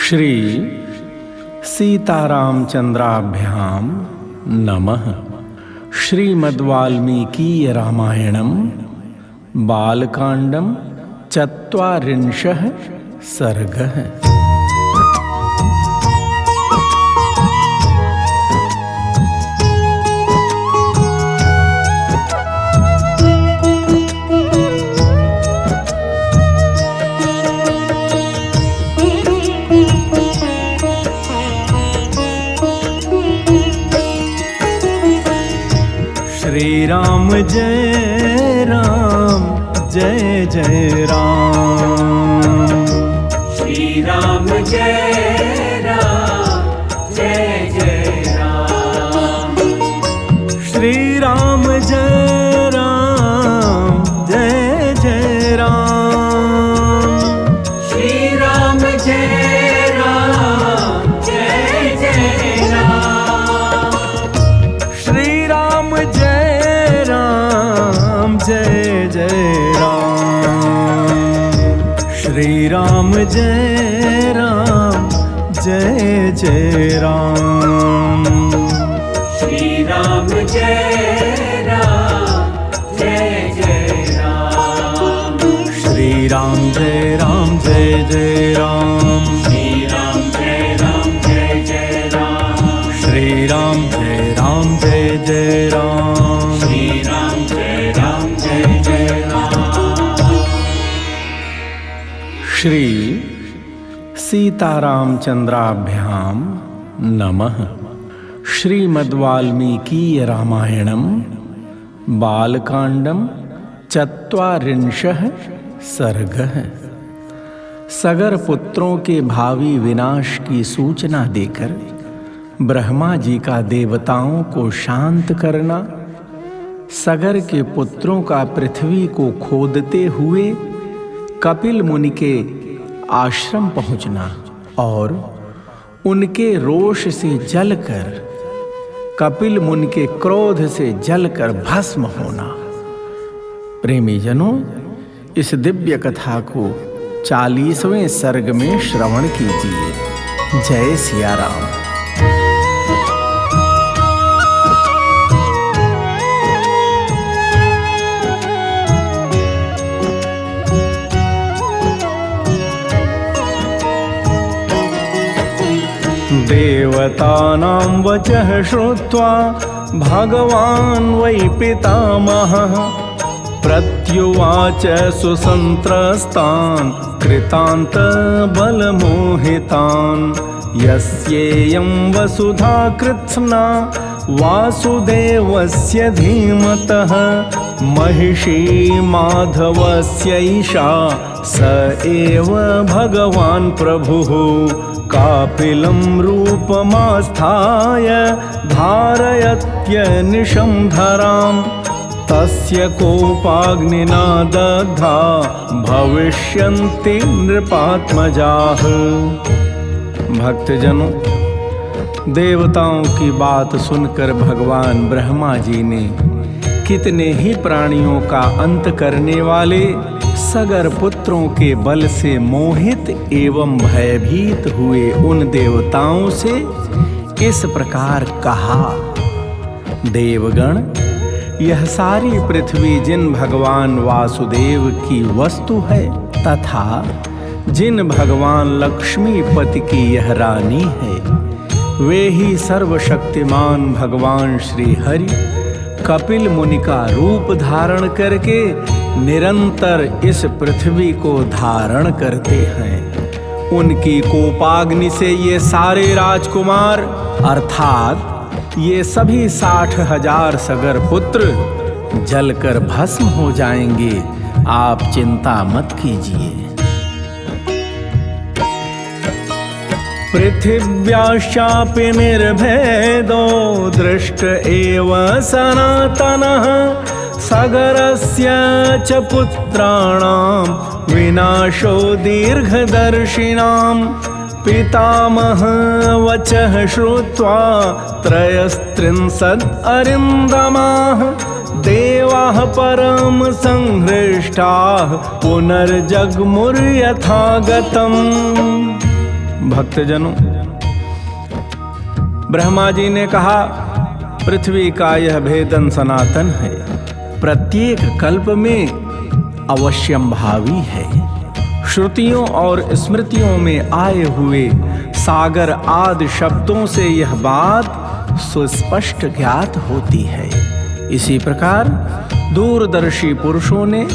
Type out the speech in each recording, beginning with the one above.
श्री सीतारामचंद्राभ्याम नमः। श्रीमद्वाल्मीकीय रामायणं बालकांडं ४० सर्गः। श्री राम जय राम जय जय राम। श्री राम जय राम जय जय राम। श्री राम जय राम जय जय राम। श्री राम जय राम जय जय राम। श्री राम जय राम जय जय राम। श्री राम जय राम जय जय राम। श्री राम जय राम जय जय राम। श्री राम जय राम जय जय राम। श्री राम जय राम जय जय राम। श्री राम जय राम जय जय राम। श्री राम जय राम जय जय राम। श्री सीतारामचंद्राभ्याम नमः। श्रीमद्वाल्मीकीय रामायणं बालकांडं ४० सर्गः। सगर पुत्रों के भावी विनाश की सूचना देकर ब्रह्मा जी का देवताओं को शांत करना, सगर के पुत्रों का पृथ्वी को खोदते हुए कपिल मुनि के आश्रम पहुंचना और उनके रोष से जलकर, कपिल मुनि के क्रोध से जलकर भस्म होना। प्रेमी जनों, इस दिव्य कथा को 40वें सर्ग में श्रवण कीजिए। जय सिया राम। देवतानां वचः श्रुत्वा भगवान् वै पितामहः प्रत्युवाच सुसन्त्रस्तान् कृतान्तबलमोहितान्। यस्येयं वसुधा कृत्स्ना वासुदेवस्य धीमतः महिषी माधवस्यैषा स एव भगवान् प्रभुः। कापिलं रूपमास्थाय धारयत्यनिशं धरां। तस्य कोपाग्निना दग्धा भविष्यन्ति नृपात्मजाः। भक्तजनों, देवताओं की बात सुनकर भगवान ब्रह्मा जी ने कितने ही प्राणियों का अंत करने वाले सगर पुत्रों के बल से मोहित एवं भयभीत हुए उन देवताओं से इस प्रकार कहा। देवगण, यह सारी पृथ्वी जिन भगवान वासुदेव की वस्तु है तथा जिन भगवान लक्ष्मीपति की यह रानी है, वे ही सर्वशक्तिमान भगवान श्री हरि कपिल मुनि का रूप धारण करके निरंतर इस पृथ्वी को धारण करते हैं। उनकी कोपाग्नि से ये सारे राजकुमार अर्थात ये सभी 60,000 सगर पुत्र जलकर भस्म हो जाएंगे। आप चिंता मत कीजिए। पृथिव्याश्चापि निर्भेदो दृष्ट एव सनातनः। सगरस्य च पुत्राणां विनाशो दीर्घदर्शिनां। पितामह वचः श्रुत्वा 33 अरिन्दमाः। देवाः परम संहृष्टाः पुनर्जग्मुर्यथा गतम्। भक्तजनों, ब्रह्मा जी ने कहा, पृथ्वी का यह भेदन सनातन है, प्रत्येक कल्प में अवश्यंभावी है। श्रुतियों और स्मृतियों में आए हुए सागर आदि शब्दों से यह बात सुस्पष्ट ज्ञात होती है। इसी प्रकार दूरदर्शी पुरुषों ने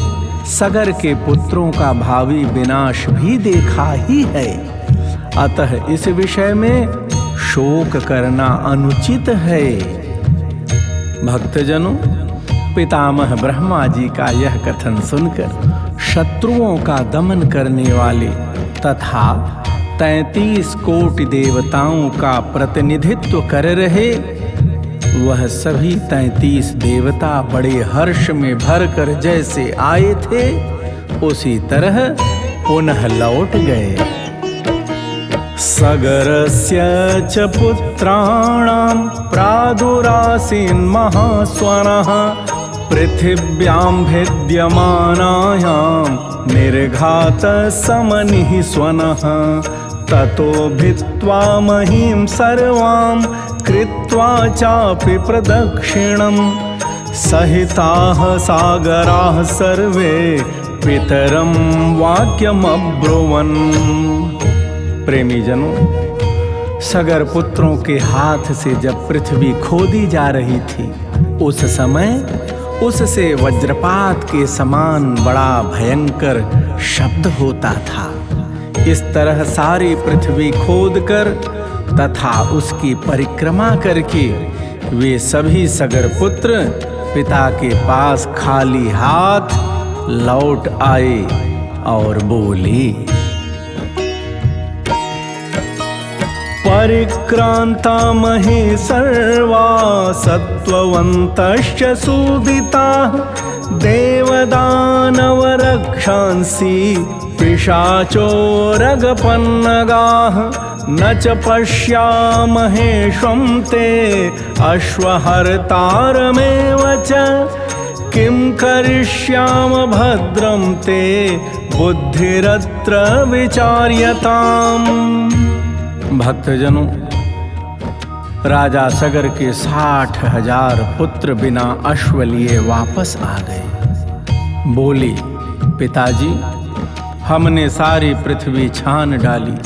सगर के पुत्रों का भावी विनाश भी देखा ही है। अतः इस विषय में शोक करना अनुचित है। भक्तजनों, पितामह ब्रह्मा जी का यह कथन सुनकर शत्रुओं का दमन करने वाले तथा 33 कोटि देवताओं का प्रतिनिधित्व कर रहे वह सभी 33 देवता बड़े हर्ष में भरकर जैसे आए थे उसी तरह पुनः लौट गए। सगरस्य च पुत्राणां प्रादुरासीन् महास्वनः पृथिव्यां भिद्यमानायां निर्घात समनिः स्वनः ततो भित्त्वा महीं सर्वां कृत्वा चापि प्रदक्षिणं सहिताः सागराः सर्वे पितरं वाक्यमब्रुवन्। प्रेमी जनों, सगर पुत्रों के हाथ से जब पृथ्वी खोदी जा रही थी उस समय उससे वज्रपात के समान बड़ा भयंकर शब्द होता था। इस तरह सारी पृथ्वी खोदकर तथा उसकी परिक्रमा करके वे सभी सगर पुत्र पिता के पास खाली हाथ लौट आए और बोले, परिक्रांता मही सर्वा सत्त्ववन्तश्च सुदिताः देवदानव रक्षांसि पिशाचो रगपन्नगाः न च पश्यामहे श्वं ते अश्वहर्तारमेव च किं करिष्याम भद्रं ते बुद्धिरत्र विचार्यताम्। भक्तजनों, राजा सगर के 60,000 पुत्र बिना अश्व लिए वापस आ गए। बोले, पिताजी, हमने सारी पृथ्वी छान डाली,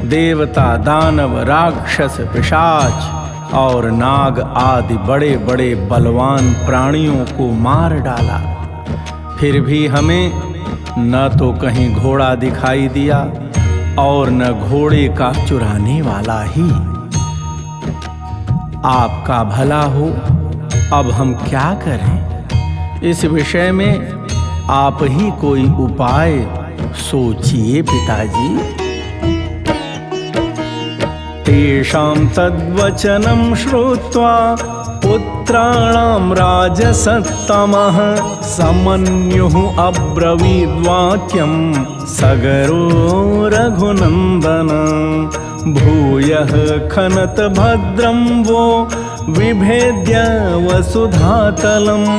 देवता दानव राक्षस पिशाच और नाग आदि बड़े बड़े बलवान प्राणियों को मार डाला, फिर भी हमें न तो कहीं घोड़ा दिखाई दिया और न घोड़े का चुराने वाला ही। आपका भला हो, अब हम क्या करें? इस विषय में आप ही कोई उपाय सोचिए पिताजी। तेषां तद्वचनं श्रुत्वा पुत्राणां राजसत्तमः समन्युः अब्रवीद्वाक्यं सगरो रघुनन्दन भूयः खनत भद्रं वो विभेद्य वसुधातलम्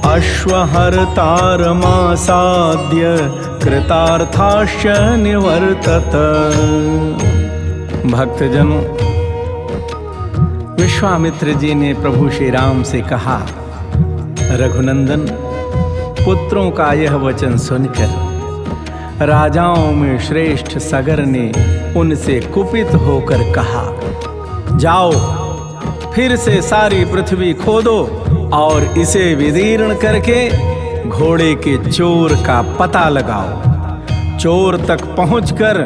अश्वहर्तारमासाद्य कृतार्थाश्च निवर्तत। भक्तजनों, विश्वामित्र जी ने प्रभु श्री राम से कहा, रघुनंदन, पुत्रों का यह वचन सुनकर राजाओं में श्रेष्ठ सगर ने उनसे कुपित होकर कहा, जाओ फिर से सारी पृथ्वी खोदो और इसे विदीर्ण करके घोड़े के चोर का पता लगाओ। चोर तक पहुंचकर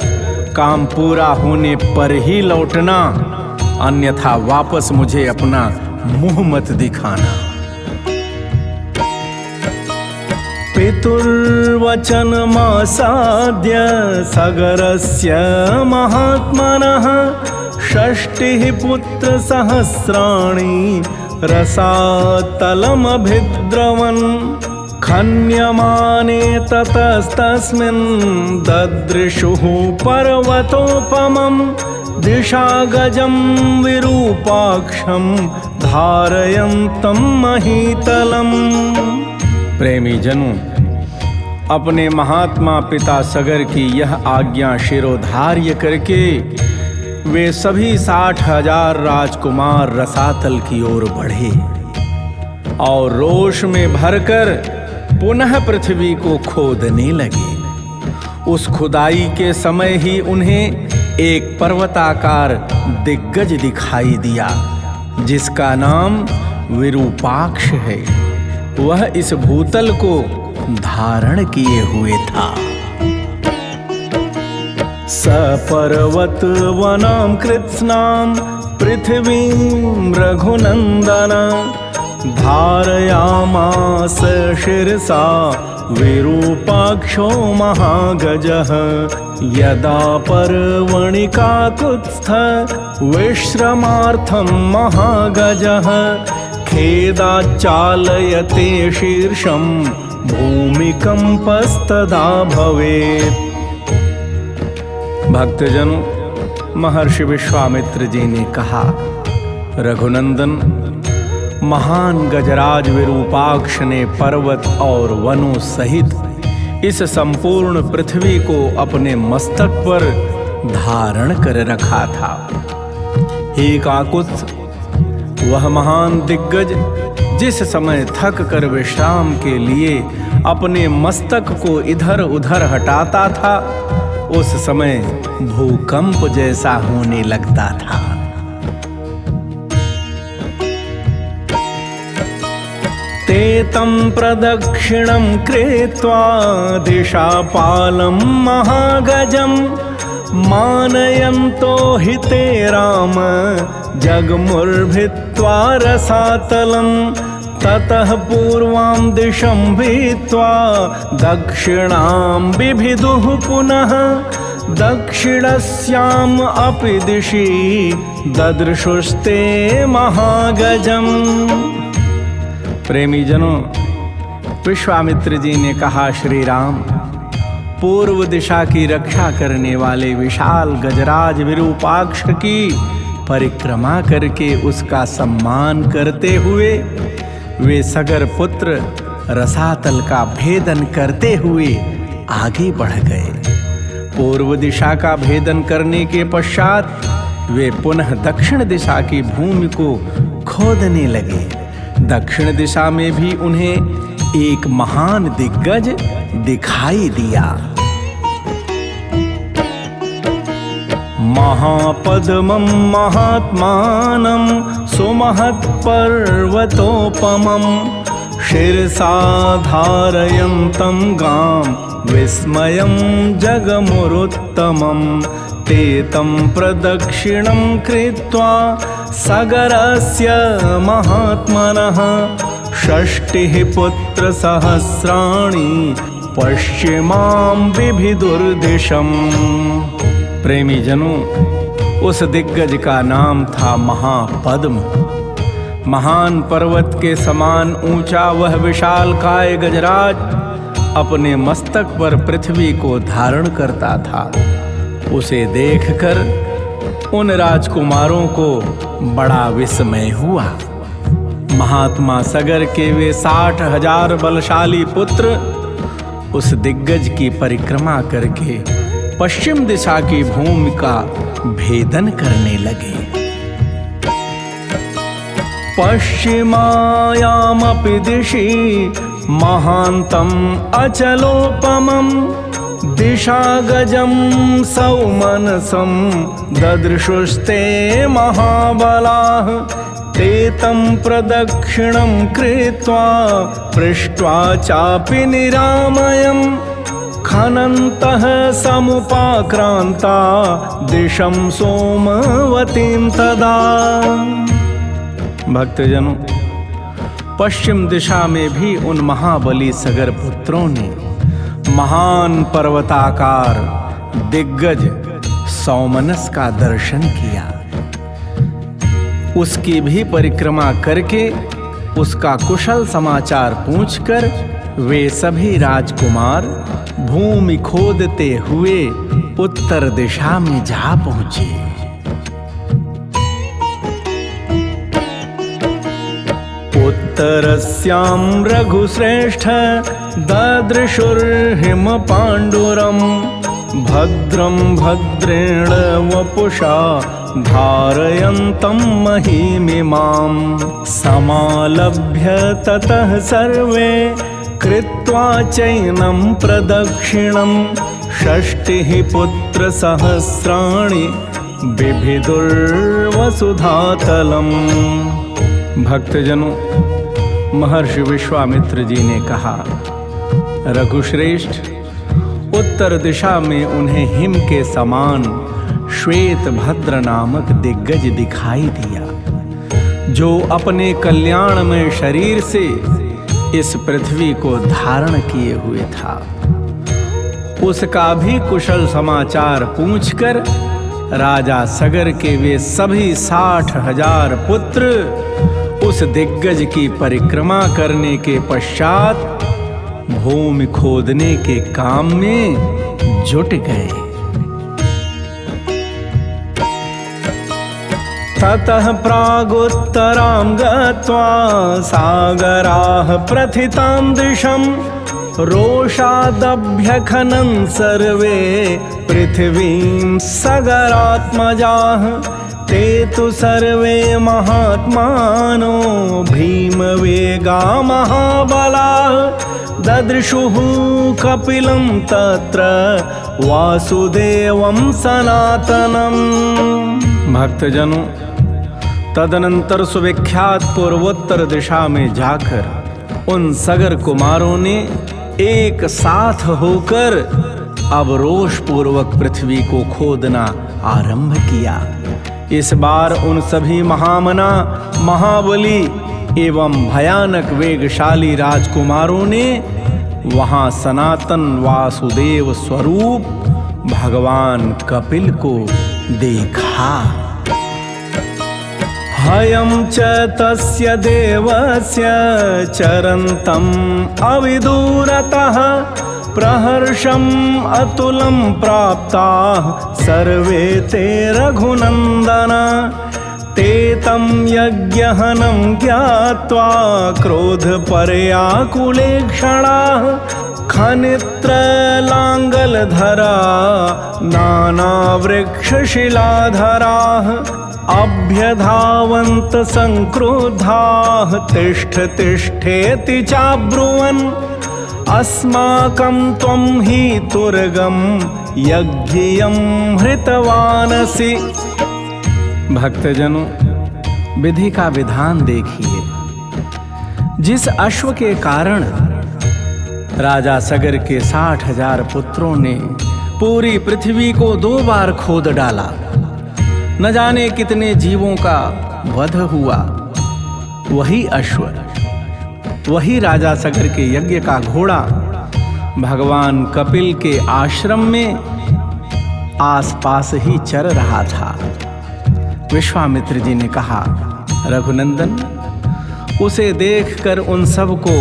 काम पूरा होने पर ही लौटना, अन्यथा वापस मुझे अपना मुंह मत दिखाना। पितुर्वचनमासाद्य सगरस्य महात्मनः 60 पुत्र सहस्राणि रसातलमभिद्रवन् खन्यमाने ततस्तस्मिन् ददृशुः पर्वतोपमं दिशागजं विरूपाक्षं धारयन्तं महीतलम्। प्रेमी जनों, अपने महात्मा पिता सगर की यह आज्ञा शिरोधार्य करके वे सभी 60,000 राजकुमार रसातल की ओर बढ़े और रोष में भरकर पुनः पृथ्वी को खोदने लगे। उस खुदाई के समय ही उन्हें एक पर्वताकार दिग्गज दिखाई दिया जिसका नाम विरूपाक्ष है। वह इस भूतल को धारण किए हुए था। सपर्वत वनां कृत्स्नां पृथ्वीं रघुनंदन धारयामास शिरसा विरूपाक्षो महागजः यदा पर्वणिकाकुत्स्थ विश्रमार्थं महागजः खेदाच्चालयते शीर्षं भूमिकंपस्तदा भवेत्। भक्तजनों, महर्षि विश्वामित्र जी ने कहा, रघुनंदन, महान गजराज विरूपाक्ष ने पर्वत और वनों सहित इस संपूर्ण पृथ्वी को अपने मस्तक पर धारण कर रखा था। हे काकुत्स्थ, वह महान दिग्गज जिस समय थक कर विश्राम के लिए अपने मस्तक को इधर उधर हटाता था, उस समय भूकंप जैसा होने लगता था। ते तं प्रदक्षिणं कृत्वा दिशापालं महागजं मानयन्तो हि ते राम जगमुर्भित्वा रसातलं ततः पूर्वां दिशं भीत्वा दक्षिणां बिभिदुः पुनः दक्षिणस्याम् अपि दिशि ददृशुस्ते महागजम्। प्रेमी जनों, विश्वामित्र जी ने कहा, श्री राम, पूर्व दिशा की रक्षा करने वाले विशाल गजराज विरूपाक्ष की परिक्रमा करके उसका सम्मान करते हुए वे सगर पुत्र रसातल का भेदन करते हुए आगे बढ़ गए। पूर्व दिशा का भेदन करने के पश्चात वे पुनः दक्षिण दिशा की भूमि को खोदने लगे। दक्षिण दिशा में भी उन्हें एक महान दिग्गज दिखाई दिया। महापद्मं महात्मानं सुमहत्पर्वतोपमं शिरसा धारयन्तं गां विस्मयं जगमुरुत्तमं ते तं प्रदक्षिणं कृत्वा सगरस्य महात्मनः 60 पुत्रसहस्राणि पश्चिमां बिभिदुर्दिशम्। प्रेमी जनों, उस दिग्गज का नाम था महापद्म। महान पर्वत के समान ऊंचा वह विशालकाय गजराज अपने मस्तक पर पृथ्वी को धारण करता था। उसे देखकर उन राजकुमारों को बड़ा विस्मय हुआ। महात्मा सगर के वे 60,000 बलशाली पुत्र उस दिग्गज की परिक्रमा करके पश्चिम दिशा की भूमि का भेदन करने लगे। पश्चिमायामपि दिशि महान्तम् अचलोपमं दिशागजं सौमनसं ददृशुस्ते महाबलाः ते तं प्रदक्षिणं कृत्वा पृष्ट्वा चापि निरामयं खनन्तः समुपाक्रान्ता दिशं सोमवतीं तदा। भक्तजनों, पश्चिम दिशा में भी उन महाबली सगर पुत्रों ने महान पर्वताकार दिग्गज सौमनस का दर्शन किया। उसकी भी परिक्रमा करके उसका कुशल समाचार पूछकर वे सभी राजकुमार भूमि खोदते हुए उत्तर दिशा में जा पहुंचे। उत्तरस्यां रघुश्रेष्ठ ददृशुर्हिम पाण्डुरं भद्रं भद्रेण वपुषा धारयन्तं महीमिमां समालभ्य ततः सर्वे कृत्वा चैनं प्रदक्षिणं षष्टिः पुत्रसहस्राणि बिभिदुर्वसुधातलम्। भक्तजनों, महर्षि विश्वामित्र जी ने कहा, रघुश्रेष्ठ, उत्तर दिशा में उन्हें हिम के समान श्वेत भद्र नामक दिग्गज दिखाई दिया, जो अपने कल्याणमय शरीर से इस पृथ्वी को धारण किए हुए था। उसका भी कुशल समाचार पूछकर राजा सगर के वे सभी 60,000 पुत्र उस दिग्गज की परिक्रमा करने के पश्चात भूमि खोदने के काम में जुट गए। ततः प्रागुत्तरां गत्वा सागराः प्रथितां दिशं रोषादभ्यखनं सर्वे पृथिवीं सगरात्मजाः। ते तु सर्वे महात्मानो भीमवेगा महाबलाः ददृशुः कपिलं तत्र वासुदेवं सनातनम्। भक्तजनों, तदनंतर सुविख्यात पूर्वोत्तर दिशा में जाकर उन सगर कुमारों ने एक साथ होकर अब रोष पूर्वक पृथ्वी को खोदना आरंभ किया। इस बार उन सभी महामना, महाबली एवं भयानक वेगशाली राजकुमारों ने वहां सनातन वासुदेव स्वरूप भगवान कपिल को देखा। हयं च तस्य देवस्य चरन्तम् अविदूरतः प्रहर्षम् अतुलं प्राप्ताः सर्वे ते रघुनन्दन। ते तं यज्ञहनं ज्ञात्वा क्रोधपर्याकुलेक्षणाः खनित्रलाङ्गलधरा नानावृक्षशिलाधराः अभ्यधावन्त संक्रुद्धाः तिष्ठ तिष्ठेति चाब्रुवन् अस्माकं त्वं हि तुर्गं यज्ञियं हृतवानसि। भक्तजनों, विधि का विधान देखिए। जिस अश्व के कारण राजा सगर के 60,000 पुत्रों ने पूरी पृथ्वी को 2 बार खोद डाला, न जाने कितने जीवों का वध हुआ, वही अश्व, वही राजा सगर के यज्ञ का घोड़ा भगवान कपिल के आश्रम में आसपास ही चर रहा था। विश्वामित्र जी ने कहा, रघुनंदन, उसे देखकर उन सबको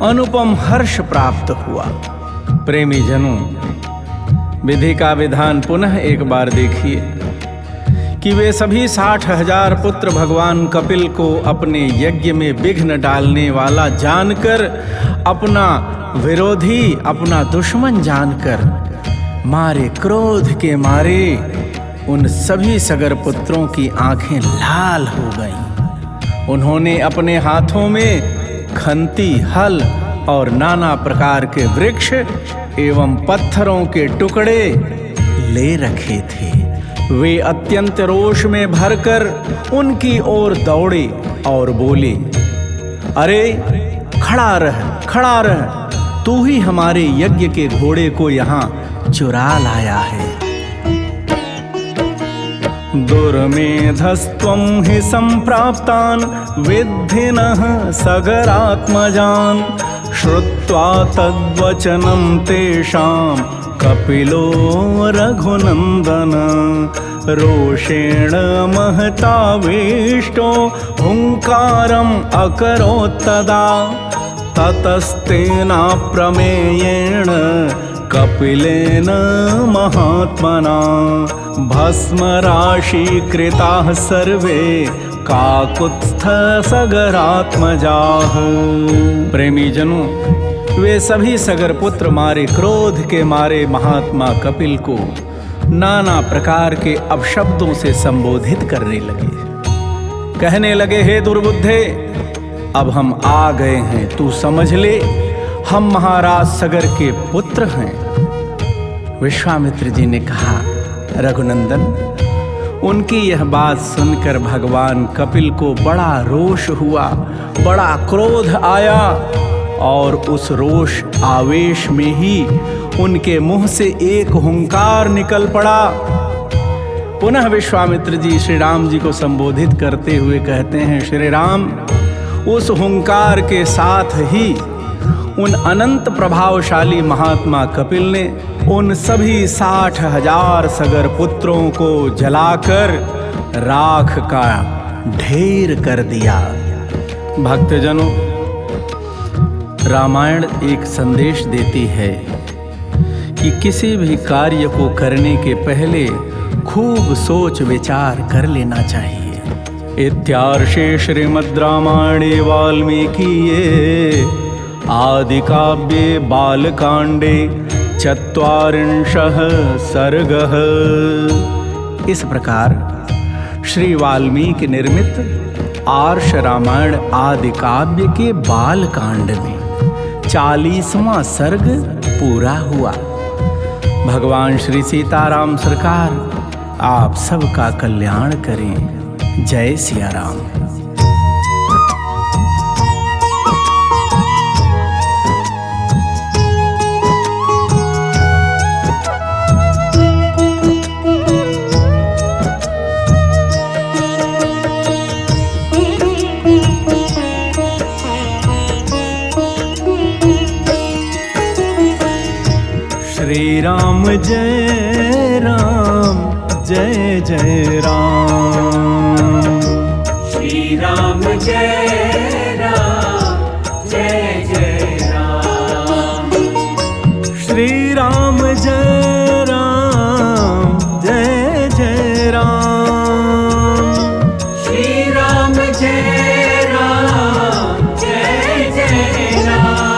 अनुपम हर्ष प्राप्त हुआ। प्रेमी जनों, विधि का विधान पुनः एक बार देखिए कि वे सभी 60,000 पुत्र भगवान कपिल को अपने यज्ञ में विघ्न डालने वाला जानकर, अपना विरोधी, अपना दुश्मन जानकर, मारे क्रोध के मारे उन सभी सगर पुत्रों की आंखें लाल हो गईं। उन्होंने अपने हाथों में खंती, हल और नाना प्रकार के वृक्ष एवं पत्थरों के टुकड़े ले रखे थे। वे अत्यंत रोष में भरकर उनकी ओर दौड़े और बोले, अरे खड़ा रह, खड़ा रह, तू ही हमारे यज्ञ के घोड़े को यहाँ चुरा लाया है। दुर्मेधस्त्वं हि संप्राप्तान् विद्धिनः सगरात्मजान् श्रुत्वा तद्वचनं तेषां कपिलो रघुनन्दन रोषेण महतावेष्टो हुंकारम् अकरोत्तदा ततस्तेनाप्रमेयेण कपिलेन महात्मना भस्मराशीकृताः सर्वे काकुत्स्थ सगरात्मजाः। प्रेमी जनों, वे सभी सगर पुत्र मारे क्रोध के मारे महात्मा कपिल को नाना प्रकार के अपशब्दों से संबोधित करने लगे। कहने लगे, हे दुर्बुद्धे, अब हम आ गए हैं, तू समझ ले, हम महाराज सगर के पुत्र हैं। विश्वामित्र जी ने कहा, रघुनंदन, उनकी यह बात सुनकर भगवान कपिल को बड़ा रोष हुआ, बड़ा क्रोध आया और उस रोष आवेश में ही उनके मुंह से एक हुंकार निकल पड़ा। पुनः विश्वामित्र जी श्री राम जी को संबोधित करते हुए कहते हैं, श्री राम, उस हुंकार के साथ ही उन अनंत प्रभावशाली महात्मा कपिल ने उन सभी 60,000 सगर पुत्रों को जलाकर राख का ढेर कर दिया। भक्तजनों, रामायण एक संदेश देती है कि किसी भी कार्य को करने के पहले खूब सोच विचार कर लेना चाहिए। इत्यार्षे श्रीमद् रामायणे वाल्मीकिये आदि काव्ये बालकांडे 40 सर्गः। इस प्रकार श्री वाल्मीकि निर्मित आर्ष रामायण आदि काव्य के बालकांड में 40वां सर्ग पूरा हुआ। भगवान श्री सीताराम सरकार आप सबका कल्याण करें। जय सिया राम। श्री राम जय राम, जय जय राम। श्री राम जय राम, जय जय राम। श्री राम जय राम, जय जय राम। श्री राम जय राम, जय जय राम।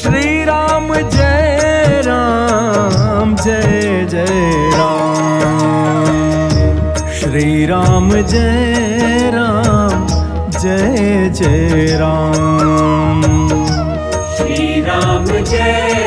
श्री राम जय राम, जय जय राम। श्री राम जय राम, जय जय राम। श्री राम जय